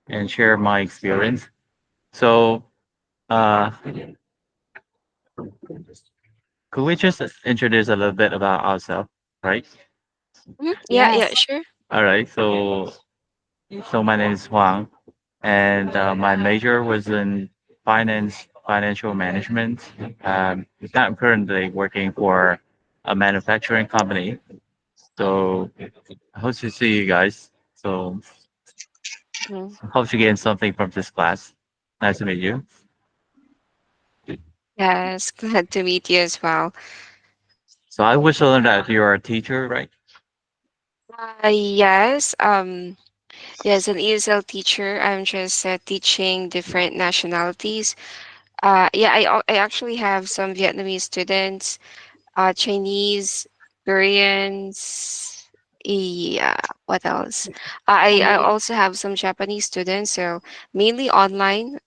and share my experience. So, uh, could we just introduce a little bit about ourselves, right? Yeah, yeah, Yes. sure. All right. So my name is Huang, and my major was in financial management. Now I'm currently working for a manufacturing company. So I hope to see you guys. So Mhm. hope you gain something from this class. Nice to meet you. Yes, glad to meet you as well. So I wish to learn that you're a teacher, right? Yes, yes, an ESL teacher. I'm just teaching different nationalities. Yeah, I actually have some Vietnamese students, Chinese, Koreans. Yeah, what else? I also have some Japanese students. So mainly online.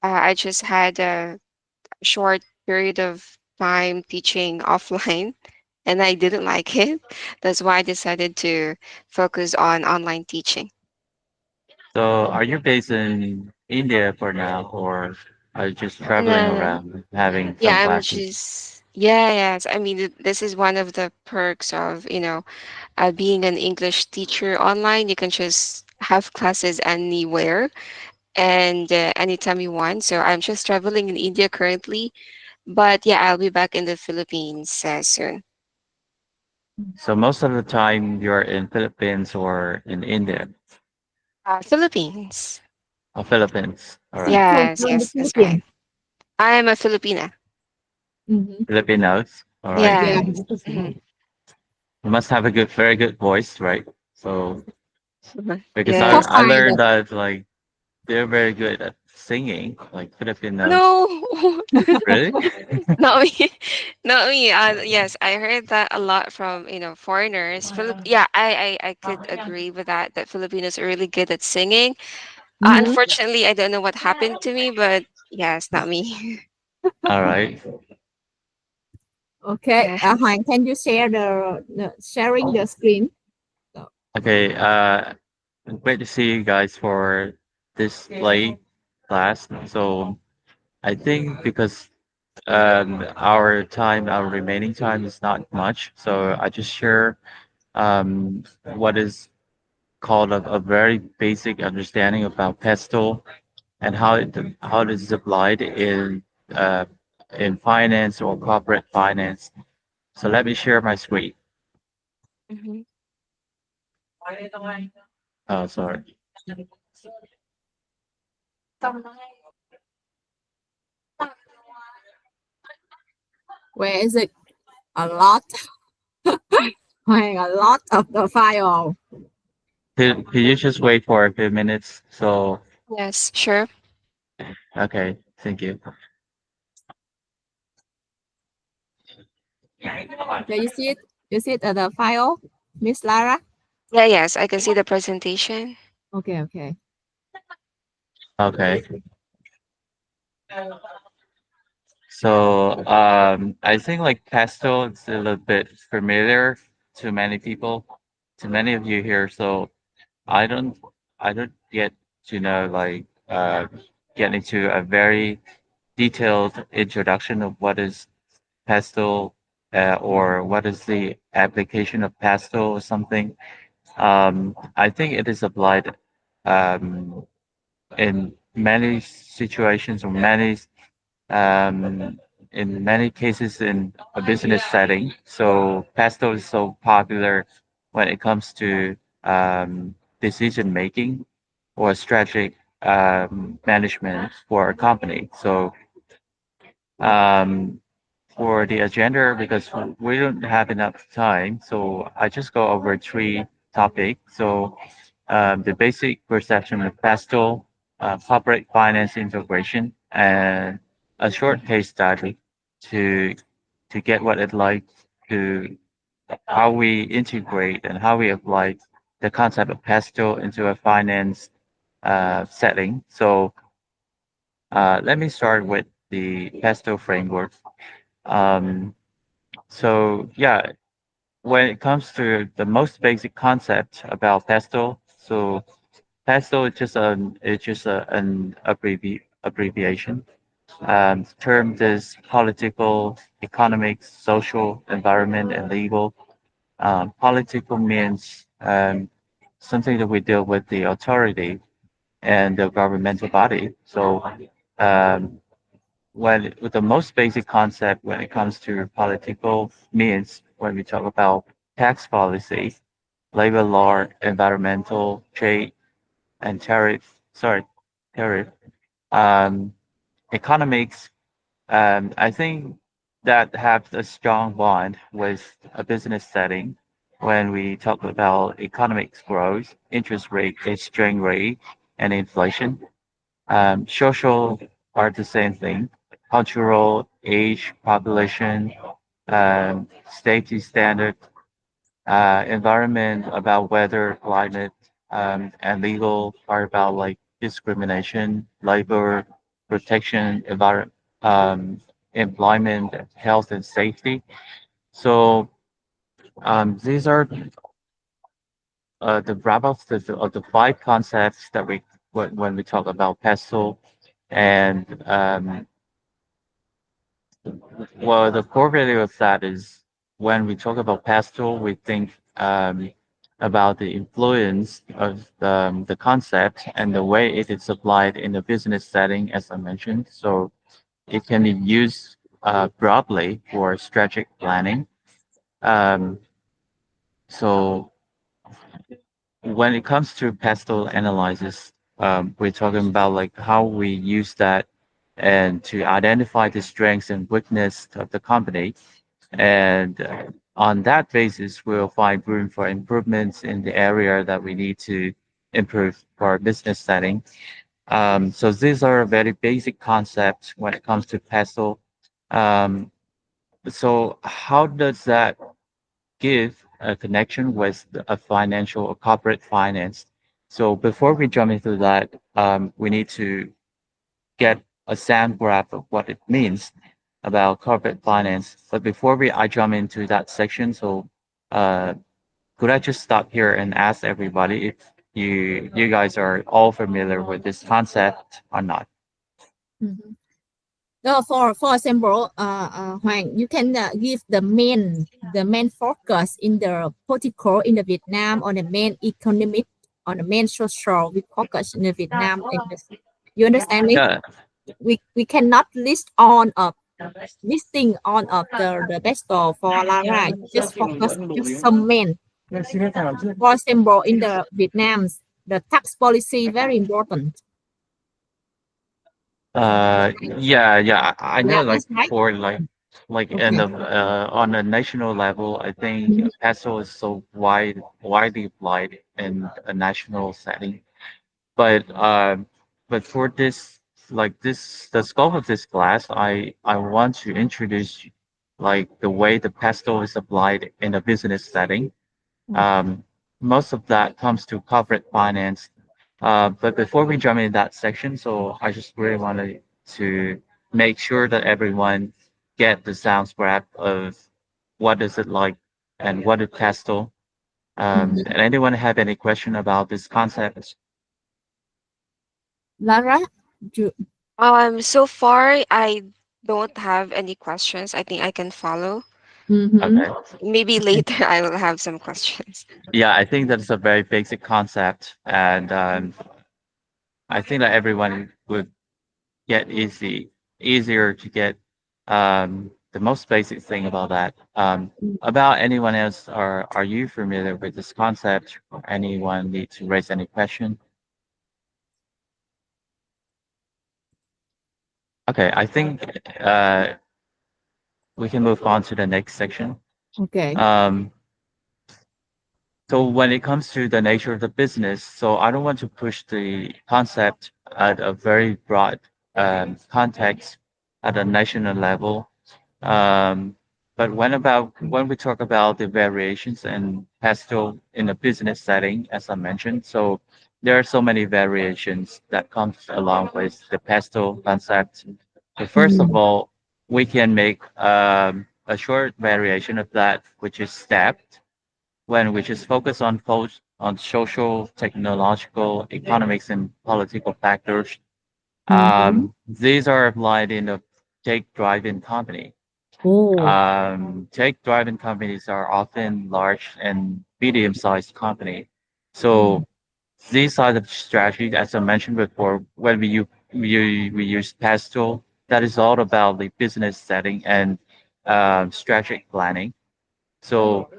I just had a short period of time teaching offline, and I didn't like it. That's why I decided to focus on online teaching. So are you based in India for now, or are you just traveling No, no. around having Yeah, some I'm classes? just yeah, yes. I mean, this is one of the perks of being an English teacher online. You can just have classes anywhere and anytime you want. So I'm just traveling in India currently, but yeah, I'll be back in the Philippines soon. So most of the time you're in Philippines or in India. Philippines. Oh, Philippines. All Is it right. close Yes, from the yes, that's right. Philippines? I am a Filipina. Mm-hmm. Filipinos. All right. Yeah. Yes. Mhm. You must have a very good voice, right? So Mhm. because What I Yes. kind learned of? that like they're very good at singing, like Filipinos. No, Really? not me. Not me. Yes, I heard that a lot from foreigners. Yeah, I could agree with that. That Filipinos are really good at singing. Mm-hmm. Unfortunately, I don't know what happened to me, but yes, not me. All right. Okay. Yes. Hoàng, can you share the sharing the screen? So, Okay. Great to see you guys for this late class. So I think because our remaining time is not much, so I just share what is called a very basic understanding about pestle and how it is applied uh, in finance or corporate finance. So let me share my screen. Hmm. Oh, sorry. where is it? A lot. Hoàng, a lot of the file. Could you just wait for a few minutes? So, Yes, sure. okay, thank you. Okay, you see it? You see it the file, Miss Lara? Yeah, yes, I can see the presentation. Okay, okay. Okay. So, I think like pastel is a little bit familiar to many people, to many of you here. So I don't, I don't get to know like get into a very detailed introduction of what is pastel or what is the application of pastel or something. I think it is applied um, in many situations or um, in many cases in a business setting. So pesto is so popular when it comes to decision making or strategic management for a company. So um, for the agenda, because we don't have enough time, so I just go over three topics. So the basic perception of pesto, corporate finance integration, and a short case study to to get what it like to how we integrate and how we apply the concept of pesto into a finance setting. So let me start with the pesto framework. Um, so yeah, when it comes to the most basic concept about pesto, so PESTEL is just an abbreviation. Term is political, economic, social, environment, and legal. Political means something that we deal with the authority and the governmental body. So um, when the most basic concept when it comes to political means when we talk about tax policy, labor law, environmental, trade, and tariff, um, economics, I think that have a strong bond with a business setting when we talk about economics growth, interest rate, exchange rate, and inflation. Social are the same thing. Cultural, age, population, safety standard, environment about weather, climate, and legal are about like discrimination, labor, protection, employment, health, and safety. So these are the wrap up of the five concepts that we when we talk about PESTEL and well, the core value of that is when we talk about pastoral, we think about the influence of the concept and the way it is applied in a business setting, as I mentioned. So it can be used broadly for strategic planning. Um, so when it comes to pastel analysis, we're talking about like how we use that and to identify the strengths and weakness of the company. And on that basis, we'll find room for improvements in the area that we need to improve for our business setting. So these are very basic concepts when it comes to PESTEL. Um, so how does that give a connection with a financial or corporate finance? So before we jump into that, we need to get a sound graph of what it means about corporate finance. But before I jump into that section, so uh, could I just stop here and ask everybody if you guys are all familiar with this concept or not? Mhm. So for example, Hoàng, you can give the main focus in the political in the Vietnam on the main economic on the main social we focus in the Vietnam. You understand me? Yeah, We cannot list on of listing on of the best for Lara. Just focus just some main. For example, in the Vietnam's the tax policy very important. yeah. I Yeah, know like that's right. for like in Okay. the on a national level, I think Mhm. peso is so widely applied in a national setting. But for this like this the scope of this class, I want to introduce like the way the pesto is applied in a business setting. Um, Most of that comes to corporate finance. But before we jump in that section, so I just really wanted to make sure that everyone get the sound grab of what is it like and what is pesto. Mhm. And anyone have any question about this concept? Lara, do, So far I don't have any questions. I think I can follow. mm-hmm. Okay. Maybe later I will have some questions. Yeah, I think that's a very basic concept, and I think that everyone would get easier to get the most basic thing about that. About anyone else, are you familiar with this concept? Or anyone need to raise any question? Okay, I think we can move on to the next section. Okay. Um, So when it comes to the nature of the business, so I don't want to push the concept at a very broad context at a national level. Um, but when we talk about the variations and pastel in a business setting, as I mentioned, so there are so many variations that comes along with the pastel concept. So first of Mhm. all, we can make a short variation of that, which is stepped when which is focused on on social, technological, economics, and political factors. Mm-hmm. These are applied in a tech-driven company. Oh. Tech-driven companies are often large and medium-sized company. Mm. So these are the strategies, as I mentioned before, when we use PESTEL, that is all about the business setting and strategic planning. So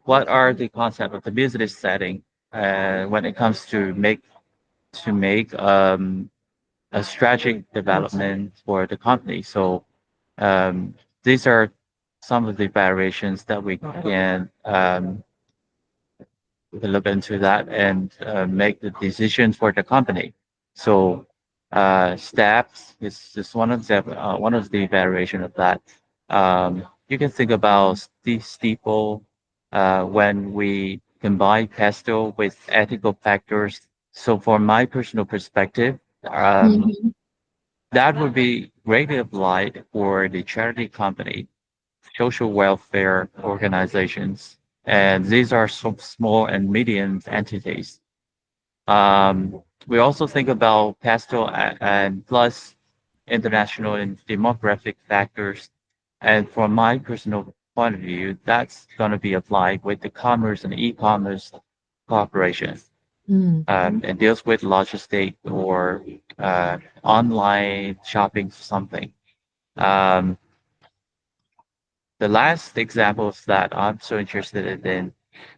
what are the concept of the business setting when it comes to make a strategic development for the company? So um, these are some of the variations that we can look into that and make the decision for the company. So steps is just one of the variation of that. You can think about the steeple when we combine pesto with ethical factors. So from my personal perspective, um, Mm-hmm. that would be greatly applied for the charity company, social welfare organizations, and these are some small and medium entities. We also think about pastoral and plus international and demographic factors. And from my personal point of view, that's going to be applied with the commerce and e-commerce cooperation. Mm-hmm. And deals with logistic or online shopping something. Um, the last examples that I'm so interested in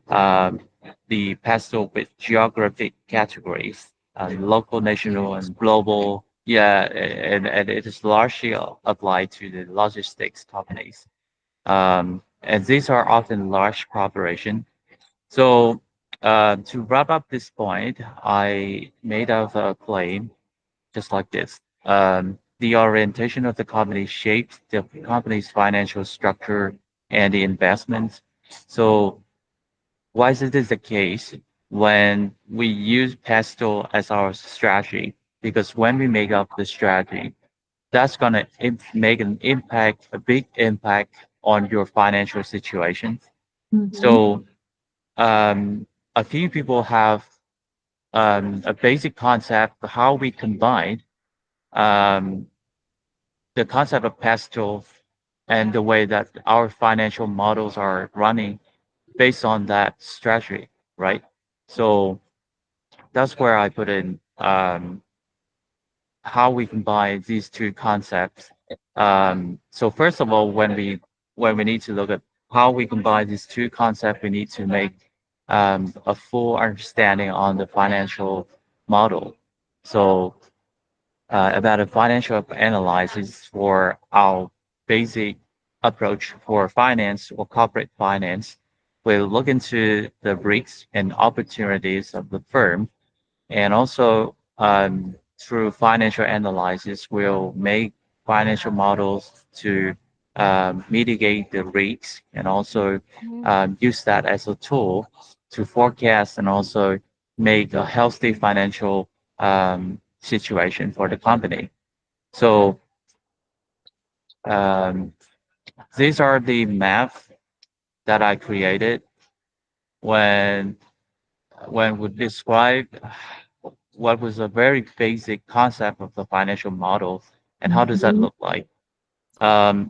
um, the pastel with geographic categories, local, national, Yes. and global. Yeah, and it is largely applied to the logistics companies. And these are often large corporations. So to wrap up this point, I made out a claim just like this. The orientation of the company shapes the company's financial structure and the investments. So why is this the case when we use PESTEL as our strategy? Because when we make up the strategy, that's going to make an impact, a big impact on your financial situation. Mm-hmm. So um, a few people have a basic concept of how we combine um, the concept of PESTEL and the way that our financial models are running based on that strategy, right? So that's where I put in how we combine these two concepts. So first of all, when we need to look at how we combine these two concepts, we need to make a full understanding on the financial model. So about a financial analysis for our basic approach for finance or corporate finance. We'll look into the risks and opportunities of the firm, and also through financial analysis, we'll make financial models to mitigate the risks and also Mhm. use that as a tool to forecast and also make a healthy financial situation for the company. So um, these are the math that I created when we describe what was a very basic concept of the financial model and how does that Mm-hmm. look like.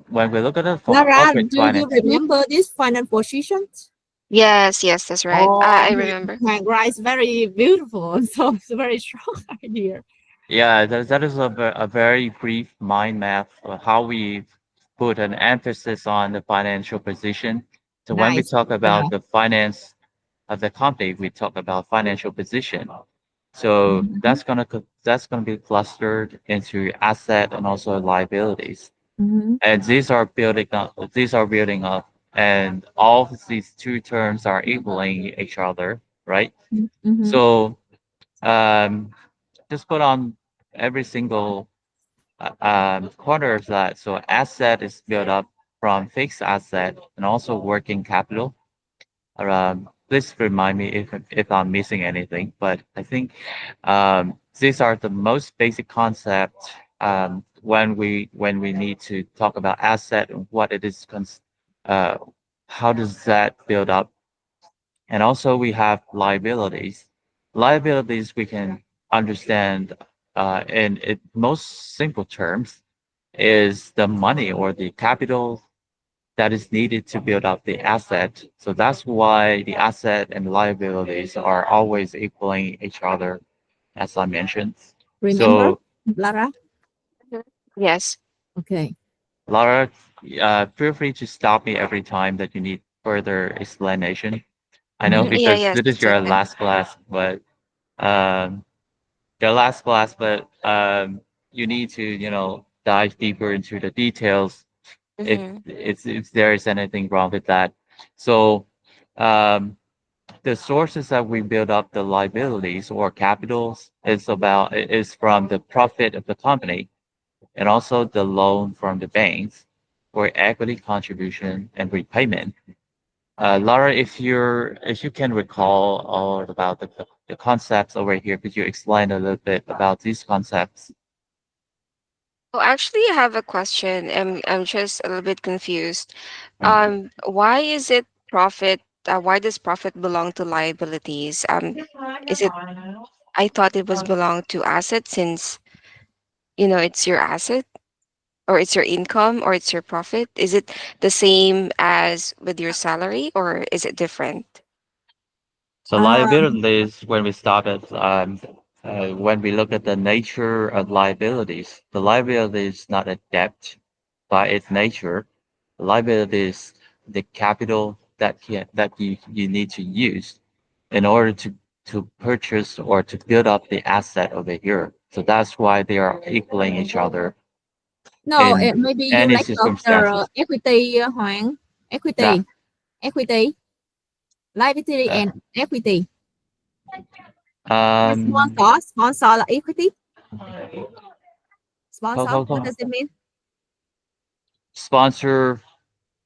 When we look at it from Lara, corporate do you finance, remember this final positions? Yes, yes, that's right. Oh, I remember. my writes very beautiful. So it's a very strong idea. yeah, that is a very brief mind map of how we put an emphasis on the financial position. So when we Nice. talk Yeah. about the finance of the company, we talk about financial position. So Mm-hmm. that's gonna be clustered into asset and also liabilities. Mm-hmm. And these are building up, and all of these two terms are equaling each other, right? Mm-hmm. So um, just put on every single corner of that. So asset is built up from fixed asset and also working capital. Please remind me if I'm missing anything, but I think these are the most basic concepts when we need to talk about asset and what it is, uh, how does that build up, And also we have liabilities. Liabilities we can understand in it most simple terms is the money or the capital that is needed to build up the asset. So that's why the asset and liabilities are always equaling each other, as I mentioned. Remember, So Lara? Mhm. Yes. Okay. Laura, feel free to stop me every time that you need further explanation. I know Mm-hmm. Yeah, because yes, this is it's your okay. last class, but um, your last class, but you need to, dive deeper into the details Mm-hmm. if there is anything wrong with that. So um, the sources that we build up the liabilities or capitals is from the profit of the company and also the loan from the banks for equity contribution and repayment. Laura, if you can recall all about the concepts over here, could you explain a little bit about these concepts? Oh, actually, I have a question. I'm just a little bit confused. Mm. Why is it profit? Why does profit belong to liabilities? Is it? I thought it was belong to assets since it's your asset or it's your income or it's your profit. Is it the same as with your salary or is it different? So Uh, liabilities, when we stop at when we look at the nature of liabilities, the liability is not a debt by its nature. The liability is the capital that you need to use in order to purchase or to build up the asset over here. So that's why they are equaling each other no, in maybe you any lack of the circumstances. equity, Hoàng. Yeah. Equity, liability Uh, and equity. um, Sponsor là equity. hold, Sponsor, hold, what hold. does it mean? Sponsor.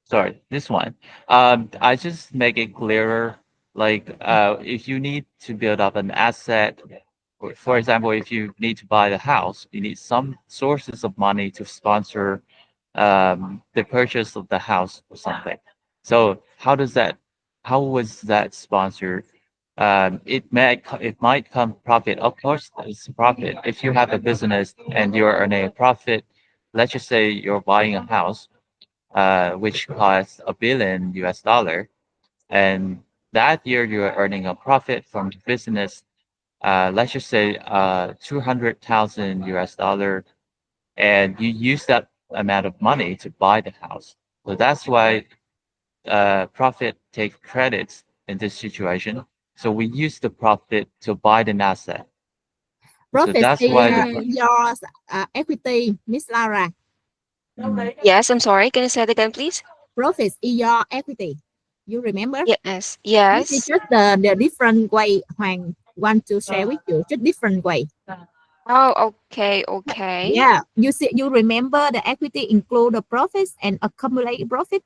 Sorry, this one. I just make it clearer. Like, if you need to build up an asset, for example, if you need to buy the house, you need some sources of money to sponsor the purchase of the house or something. So how was that sponsored? It might come profit. Of course, it's profit. If you have a business and you're earning a profit, let's just say you're buying a house which costs $1 billion, and that year you're earning a profit from the business, let's just say 200,000 US dollar, and you use that amount of money to buy the house. So that's why profit take credits in this situation. So we use the profit to buy the asset. So Profit that's is why the Mm. your equity, Miss Lara. Mm. Yes, I'm sorry. Can you say it again, please? Profit is your equity. You remember? Yes. This is Yes. just the different way Hoàng want to share with you, just different way. Oh, okay, okay. Yeah, you remember the equity include the profits and accumulate profit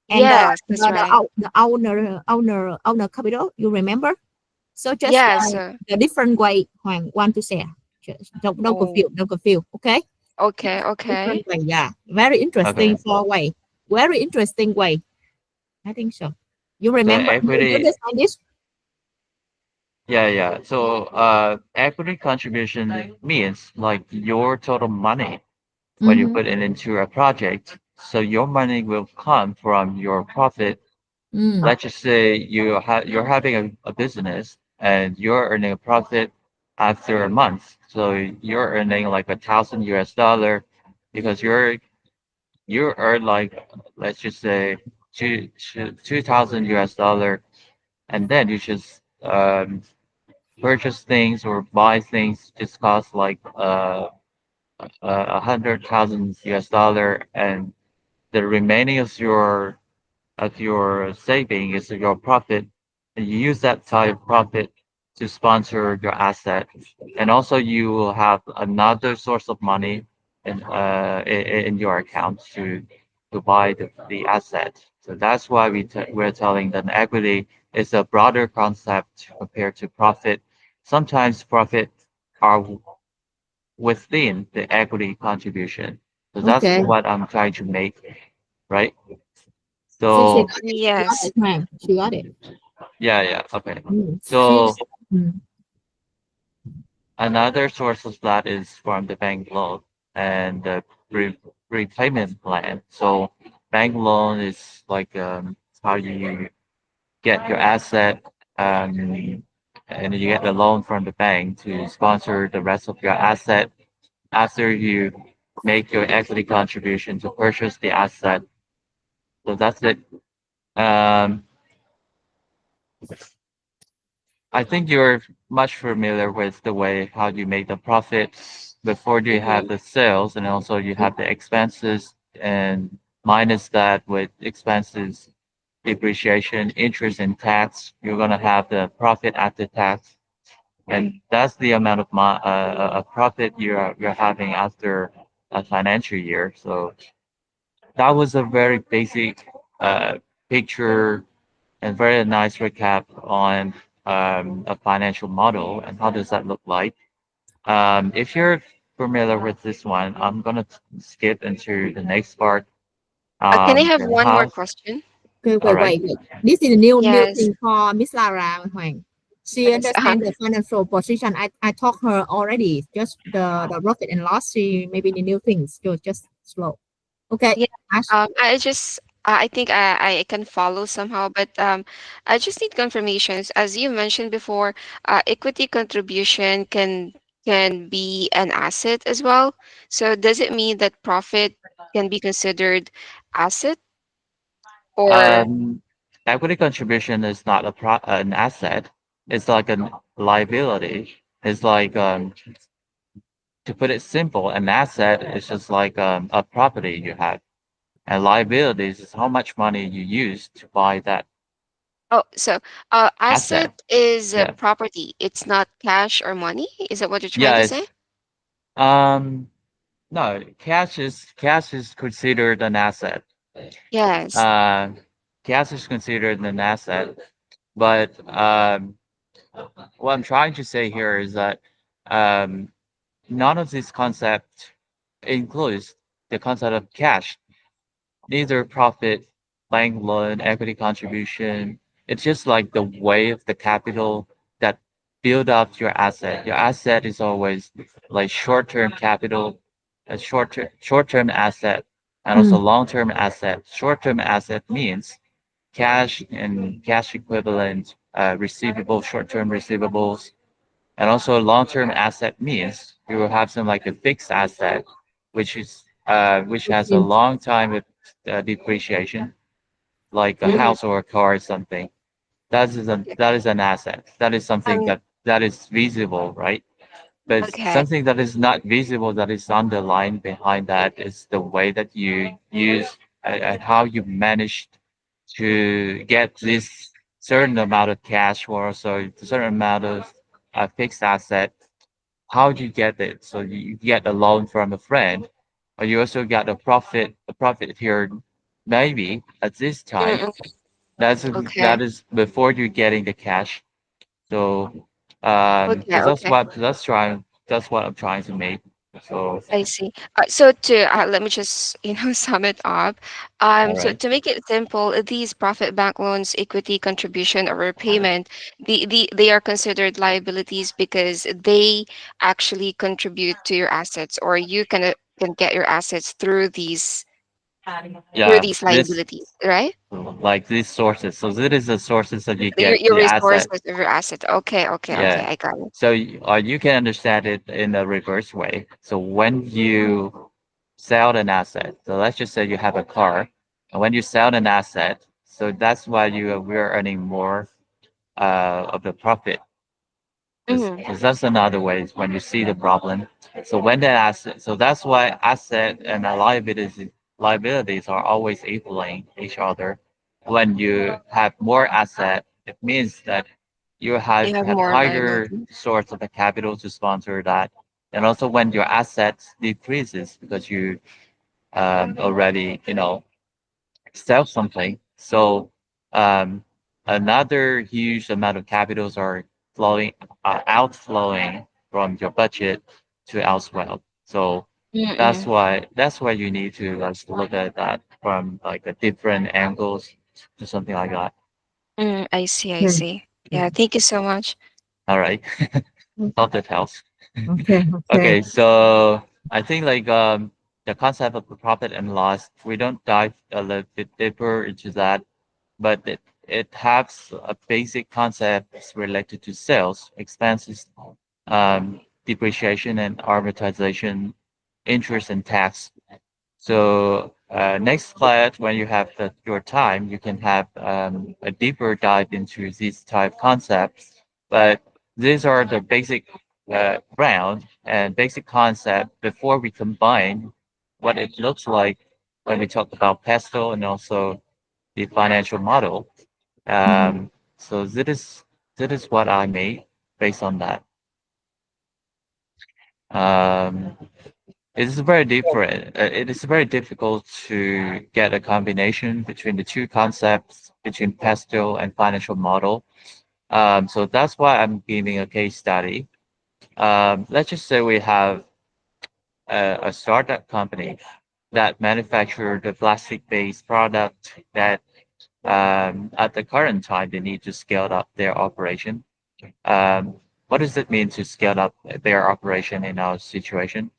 and Yes, that's right. the owner capital. You remember? So just Yes. the different way Hoàng want to share. Don't Oh, confuse. Don't confuse. Okay, okay, okay. different way. Yeah, very interesting Okay. for way. Very interesting way. I think so. You So remember? You equity, understand this? yeah, yeah. So equity contribution means like your total money when you Mm-hmm. put it into a project. So your money will come from your profit. Mm. Let's just say you're having a business and you're earning a profit after a month. So you're earning like 1,000 US dollar because you earn like, let's just say 2,000 US dollar, and then you just purchase things or buy things just cost like 100,000 US dollar, and the remaining of your saving is your profit, and you use that type of profit to sponsor your asset, and also you will have another source of money in your account to buy the asset. So that's why we're telling that equity is a broader concept compared to profit. Sometimes profit are within the equity contribution. So that's Okay. what I'm trying to make, right? She So got it. She got Yes. it, Hoàng. She got it. Yeah, yeah. Okay. Fifth, So mm, another source of that is from the bank loan and the repayment plan. So bank loan is like how you get your asset um, and you get the loan from the bank to sponsor the rest of your asset after you make your equity contribution to purchase the asset. So that's it. Um, I think you're much familiar with the way how you make the profit before you have Mm-hmm. the sales, and also you have the expenses, and minus that with expenses, depreciation, interest, and tax, you're gonna have the profit after tax, and that's the amount of profit you're having after a financial year. So that was a very basic picture and very nice recap on a financial model and how does that look like. If you're familiar with this one, I'm gonna skip into the next part. Can I have And one more how? question? okay, All right. wait. This is a new Yes. thing for Miss Lara Huang. She Yes. understands the financial position. I taught her already. Just the profit and loss. She maybe the new things. So just slow. Okay, Yeah. Ash. I just I think I can follow somehow, but I just need confirmations. As you mentioned before, equity contribution can be an asset as well. So does it mean that profit can be considered asset or Um, Equity contribution is not an asset. It's like a liability. It's like to put it simple, an asset is just like a property you have, and liabilities is how much money you use to buy that oh, so asset asset. is a Yeah, property. It's not cash or money. Is that what you're trying yeah. to It's say? no, cash is considered an asset. Yes. Uh, Cash is considered an asset, but what I'm trying to say here is that um, none of this concept includes the concept of cash, neither profit, bank loan, equity contribution. It's just like the way of the capital that build up your asset. Your asset is always like short-term capital, a short-term asset, and also Mm, long-term asset. Short-term asset means cash and cash equivalent, receivable, short-term receivables, and also long-term asset means you will have some like a fixed asset, which has a okay. long time of depreciation, like a Mm-hmm. house or a car or something. That is an asset. That is something Um. that is visible, right? But Okay. something that is not visible, that is underlying behind that, is the way that you use and how you managed to get this certain amount of cash or also a certain amount of fixed asset. How do you get it? So you get a loan from a friend, or you also get a profit here, maybe at this time. Mm-mm. That Okay. is before you're getting the cash. So Okay. so Okay. that's what I'm trying to make. So I see. So to let me just sum it up. all So right. to make it simple, these profit bank loans, equity contribution, or repayment, they are considered liabilities because they actually contribute to your assets, or you can get your assets through Yeah, these this liabilities, right? like these sources. So this is the sources that you Your get your the resources asset. of your asset. Okay. Okay. Okay. Yeah. I got it. So you can understand it in a reverse way. So when you sell an asset, so let's just say you have a car, and when you sell an asset, so that's why we're earning more of the profit. Mm-hmm. Because that's another way is when you see the problem. So when the asset, so that's why asset and liabilities are always equaling each other. When you have more asset, it means that you You have have more higher liability. source of the capital to sponsor that. And also when your assets decreases because you already sell something. So um, another huge amount of capitals are outflowing from your budget to elsewhere. So Mm-mm. that's why you need to look at that from like a different angles to something like that. I see, I Okay. see. Yeah, thank you so much. All right. Hope that helps. Okay. Okay. Okay, so I think like the concept of the profit and loss, we don't dive a little bit deeper into that, but it has a basic concepts related to sales, expenses, depreciation and amortization, interest and tax. So next class, when you have your time, you can have a deeper dive into these type concepts. But these are the basic ground and basic concept before we combine what it looks like when we talk about PESTEL and also the financial model. Mhm. So this is what I made based on that. Um, It is very different. It is very difficult to get a combination between the two concepts, between pastel and financial model. So that's why I'm giving a case study. Let's just say we have a startup company that manufacture the plastic-based product that at the current time they need to scale up their operation. What does it mean to scale up their operation in our situation?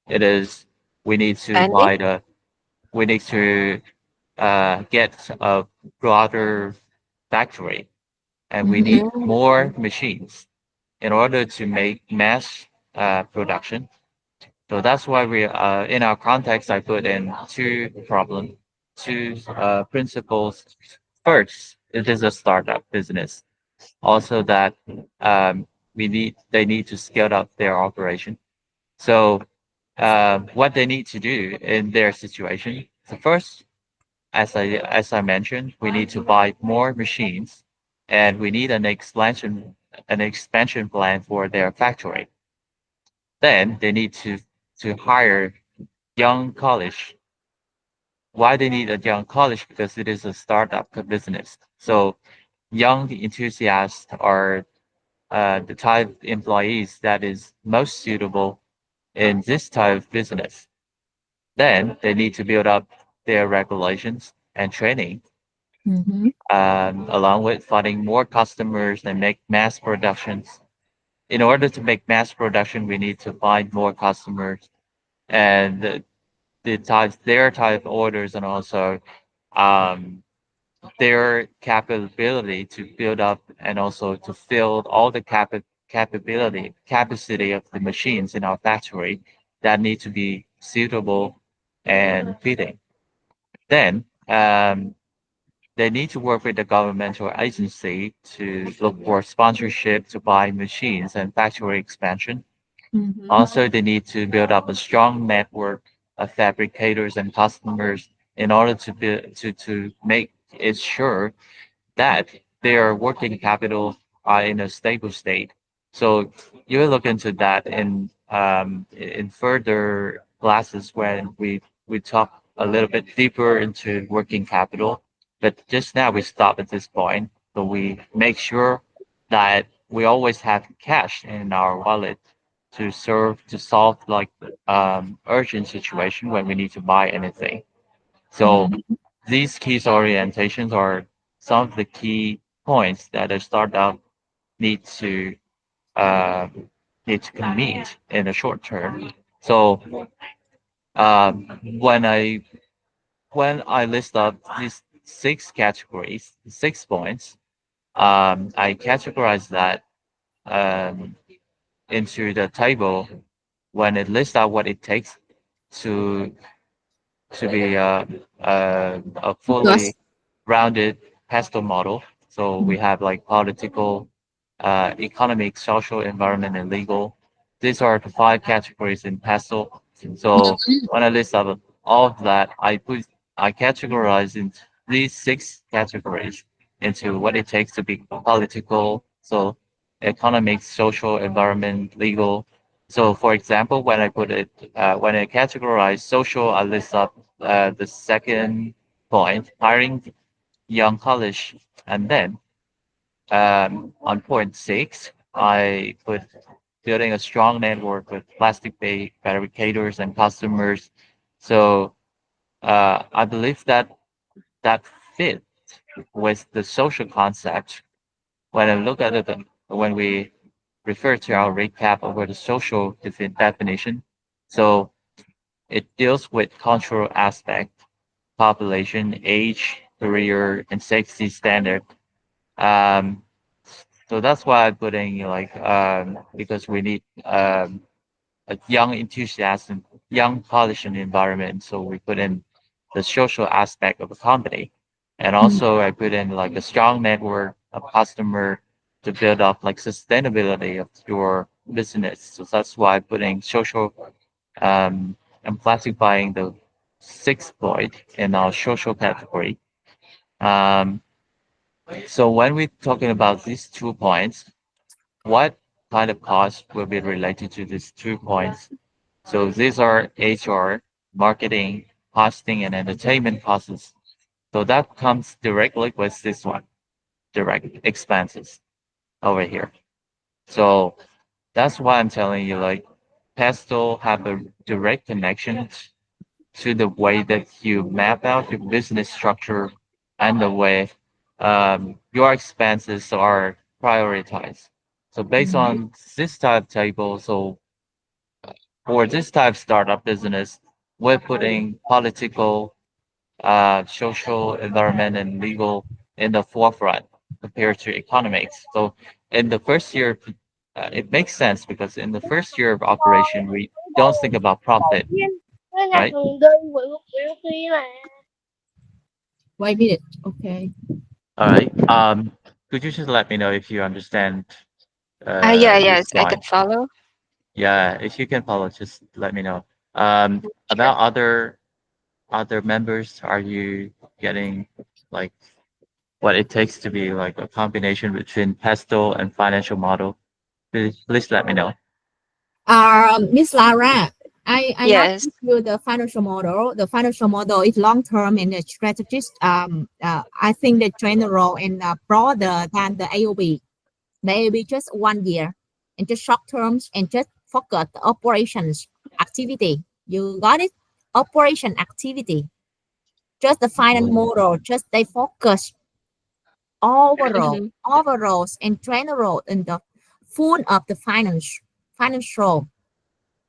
It is we need to Expanding? buy the we need to get a broader factory and we Mhm. need Mm, more machines in order to make mass production. So that's why we, in our context, I put in two problems, two principles. First, it is a startup business. Also, that they need to scale up their operation. So, what they need to do in their situation. So first, as I mentioned, we need to buy more machines, and we need an expansion plan for their factory. Then they need to hire young college. Why they need a young college? Because it is a startup business. So young enthusiasts are the type of employees that is most suitable in this type of business. Then they need to build up their regulations and training Mhm. along with finding more customers and make mass productions. In order to make mass production, we need to find more customers and their type of orders, and also um, their capability to build up and also to fill all the capacity of the machines in our factory that need to be suitable and fitting. Then they need to work with the governmental agency to look for sponsorship to buy machines and factory expansion. Mhm. Also, they need to build up a strong network of fabricators and customers in order to make it sure that their working capital are in a stable state. So you will look into that in further classes when we talk a little bit deeper into working capital. But just now we stop at this point, so we make sure that we always have cash in our wallet to solve like urgent situation when we need to buy anything. So Mhm. these key orientations are some of the key points that a startup needs to uh, meet in the short term. So when I list up these six categories, 6 points, I categorize that um, into the table when it lists out what it takes to be a Because fully rounded PESTEL model. So we have like political, economic, social, environment, and legal. These are the five categories in PESTEL. So when I list out all of that, I categorize in these six categories into what it takes to be political. So economic, social, environment, legal. So for example, when I categorize social, I list up the second point, hiring young college. And then on point six, I put building a strong network with plastic-based fabricators and customers. So I believe that fit. with the social concept. When I look at it, when we refer to our recap over the social definition, so it deals with cultural aspect, population, age, career, and safety standard. Um, so that's why I'm putting like because we need a young enthusiasm, young polishing environment. So we put in the social aspect of the company. And Mm. also I put in like a strong network of customer to build up like sustainability of your business. So that's why putting social I'm classifying the sixth point in our social category. Um, so when we're talking about these 2 points, what kind of costs will be related to these 2 points? So these are HR, marketing, hosting, and entertainment costs. So that comes directly with this one, direct expenses over here. So that's why I'm telling you, like, Pestle have a direct connection to the way that you map out your business structure and the way your expenses are prioritized. So based Mhm. on this type table, so for this type startup business, we're putting political, social, environment, and legal in the forefront compared to economics. So in the first year, it makes sense because in the first year of operation, we don't think about profit, Nó là right? thường đi quỵu kia mà. Wait a minute. Okay. All right. Could you just let me know if you understand Yeah, this yes, I can point? follow. Yeah, if you can follow, just let me know. Sure. About other members, are you getting like what it takes to be like a combination between pestle and financial model? Please let me know. Miss Lara, I not Yes. give you the financial model. The financial model is long term and the strategist. I think the general and broader than the AOB. The AOB just 1 year and just short terms and just focus the operations activity. You got it? Operation activity. Just the finance Mhm. model. Just they focus overall, Mhm. overalls and general in the full of the financial.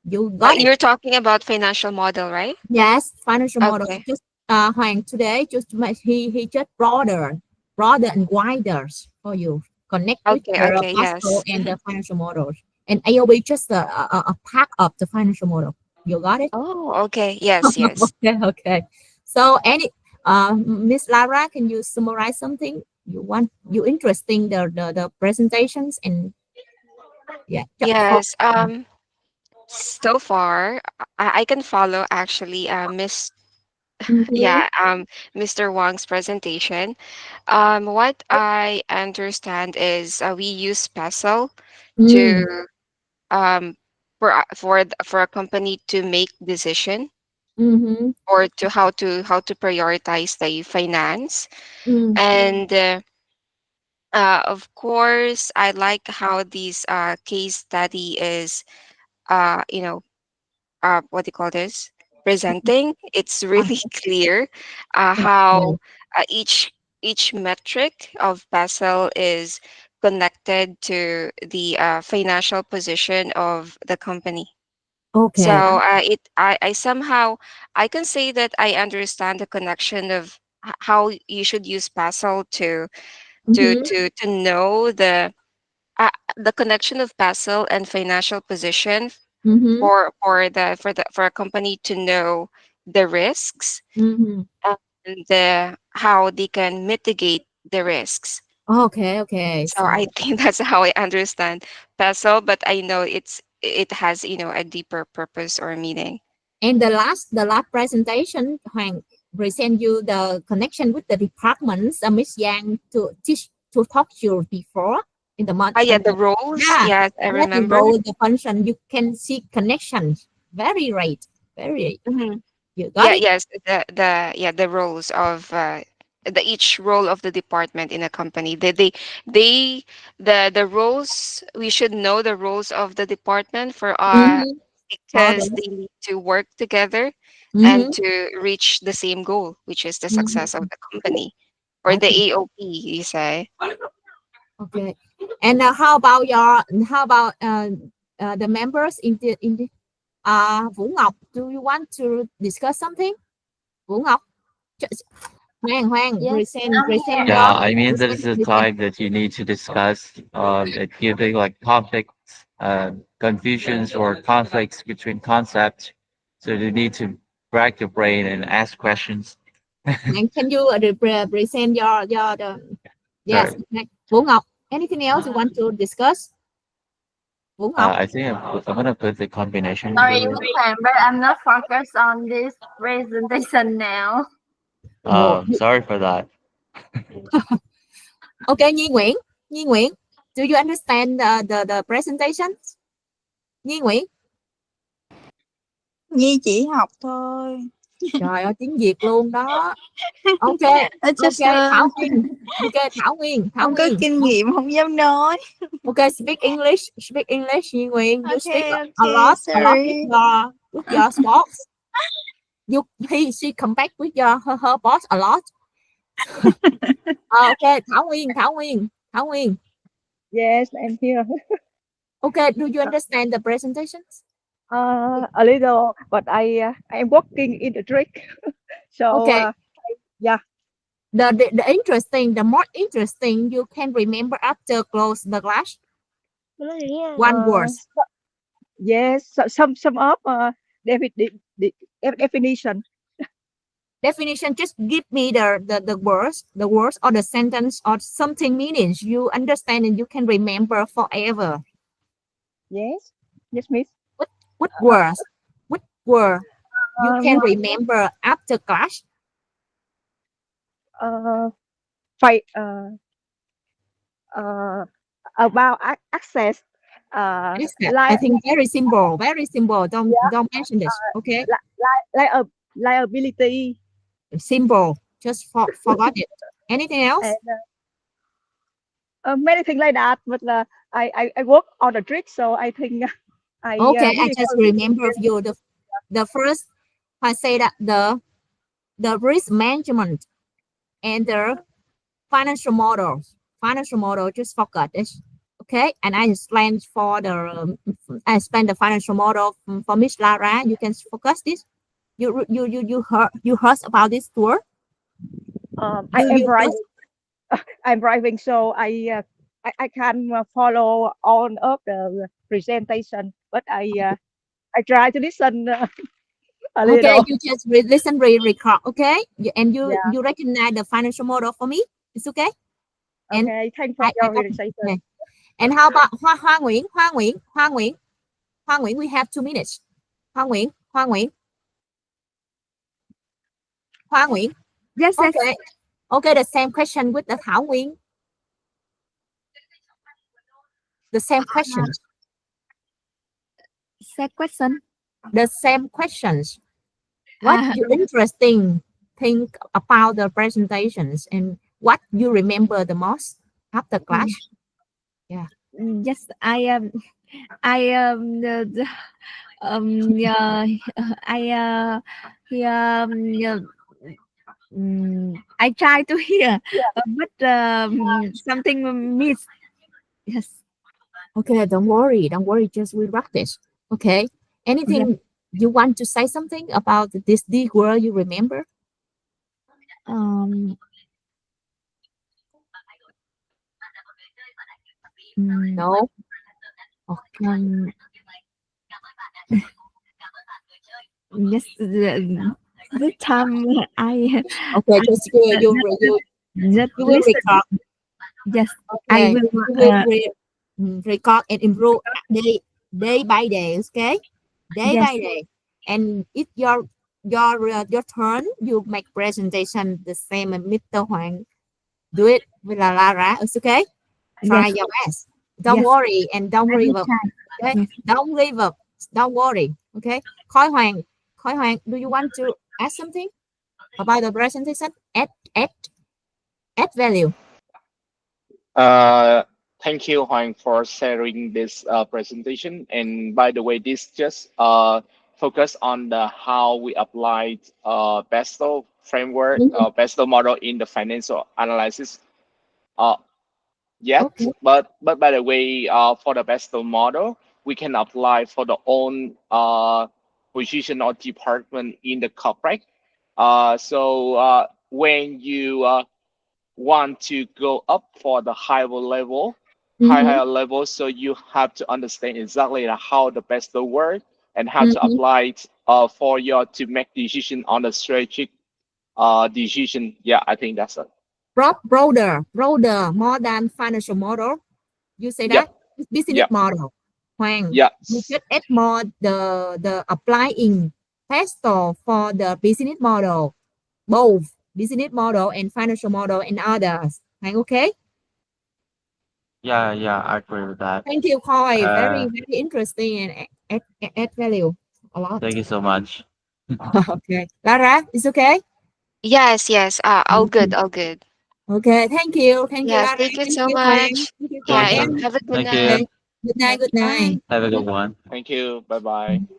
You got it? You're talking about financial model, right? Yes, financial model. Okay. Just Hoàng today, just he just broader and wider for you. Connect with Okay, the okay, passport yes. and the financial models. And AOB just a part of the financial model. You got it? Oh, okay. Yes, yes. Okay, okay. So any Miss Lara, can you summarize something you want you interesting the presentations and yeah, for Yes. So far, I can follow actually, Miss, mm-hmm, yeah, Mr. Wang's presentation. What I understand is we use PESEL mm, to for a company to make decision mm-hmm, or to how to prioritize the finance. mm, And of course, I like how this case study is you know what do you call this, presenting. It's really clear how okay, each metric of Basel is connected to the financial position of the company. So okay. I somehow I can say that I understand the connection of how you should use Basel Mm-hmm, to know the connection of Basel and financial position mm-hmm, for a company to know the risks mm-hmm. and how they can mitigate the risks. Okay, okay. So I So, think that's how I understand PESO, but I know it has a deeper purpose or meaning. and the last presentation, Hoàng present you the connection with the departments. Miss Yang to teach to talk to you before in the month. Ah, yeah, the roles. Yeah, Yes, I yeah, the remember. role, the function. You can see connections. Very right. Very. Mhm. You got Yeah, it. yes, the roles of the each role of the department in a company. They the roles, we should know the roles of the department for Mm-hmm. For because this. they need to work together and Mm-hmm. to reach the same goal, which is the Mm-hmm. success of the company. or the Okay. AOP, you say. Okay. And how about the members in the Vũ Ngọc, do you want to discuss something? Vũ Ngọc, Ch- Hoàng, Yes, I'm present here. Yeah, your I mean, present there's a present. time that you need to discuss giving like conflicts, confusions or conflicts between concepts. So you need to rack your brain and ask questions. And can you present your yes, Sorry, okay. Vũ Ngọc, anything else you want to discuss? Vũ Ngọc. I think I'm gonna put the combination. Sorry, Miss Hoàng, but I'm not focused on this presentation now. Oh, Sorry for that. okay, Nhi Nguyễn, do you understand the presentation? Nhi Nguyễn, Nhi chỉ học thôi. trời ơi tiếng Việt luôn đó. Ok, Nó ok, just Thảo không có Nguyên. kinh nghiệm, không dám nói. Okay, speak English, Nhi Nguyễn. You speak Okay, a okay, lot sorry. with your boss. She come back with her boss a lot. Okay, Thảo Nguyên. Yes, I'm here. Okay, do you understand the presentations? A little, but I'm working in the trick. So Okay. yeah. The more interesting you can remember after close the class. One word. Yes, some of definition. Definition, just give me the words or the sentence or something meanings you understand and you can remember forever. Yes, yes, miss. What words? What word you can Um, remember after class? Fight about access. Yes, I Like think very simple, very simple. Don't mention this. Okay, a liability simple. Just forgot it. Anything else? and many things like that. But I work on the trick, so I think I Okay, I just difficult. remember you the first. I say that the risk management and the financial model. Financial model, just forgot this. Okay, and I explained for I explained the financial model for Miss Lara. You can focus this. You heard about this tour? I Do am you driving. I'm driving, so I can follow all of the presentation, but I try to listen a okay? little. You just listen, record. Okay, and Yeah. you recognize the financial model for me. It's okay. And Okay. Thanks for I your got realization. okay. And how about Hoa Nguyễn? We have 2 minutes. Hoa Nguyễn. Yes, yes. Okay. Okay, the same question with the Thảo Nguyên. The same questions. Second question. The same questions. What you interesting think about the presentations and what you remember the most after class? Yes, yeah, yeah, I try to hear, but something miss. Yes. Okay, don't worry, just we practice. Okay. Anything you want to say something about this D word you remember? Um, No. Okay. yes, the time I Okay, just just you will listen. record. Yes, I Okay, will. you will record and improve day by day. Okay, day Yes, by day. And if your turn, you make presentation the same as Mr. Hoàng do it with La Lara. It's okay. Try yes, your best. Don't yes. worry and don't I will give up. try. Okay, Yes. don't give up. Don't worry. Okay. Khôi Hoàng, do you want to add something about the presentation? Add value. Uh, Thank you, Huang, for sharing this presentation. And by the way, this just focus on the how we applied PESTEL framework, Mhm. PESTEL model in the financial analysis uh, yet. Okay. But by the way, for the PESTEL model, we can apply for the own position or department in the corporate. So when you want to go up for the Mm-hmm. higher level, so you have to understand exactly how the PESTEL work and how to Mm-hmm. apply it for your to make decision on the strategic decision. Yeah, I think that's it. Broader, more than financial model. You say Yep, that business yep, model. Hoàng, you yes. just add more the applying PESTEL for the business model, both business model and financial model and others. Hoàng, okay? Yeah, yeah, I agree with that. Thank you, Khoi. Uh, Very interesting and add value a lot. Thank you so much. Okay. Lara, it's okay? Yes, yes. All good, all good. Okay, thank you. Thank you, Yes, Lara. thank you Thank so you, Hoàng. much. Thank you, Yeah, Thank Khoi. yeah. you. Have a good Thank night. you. Okay. Good night. Okay, Good night. bye. Have a good one. Thank you. Bye bye.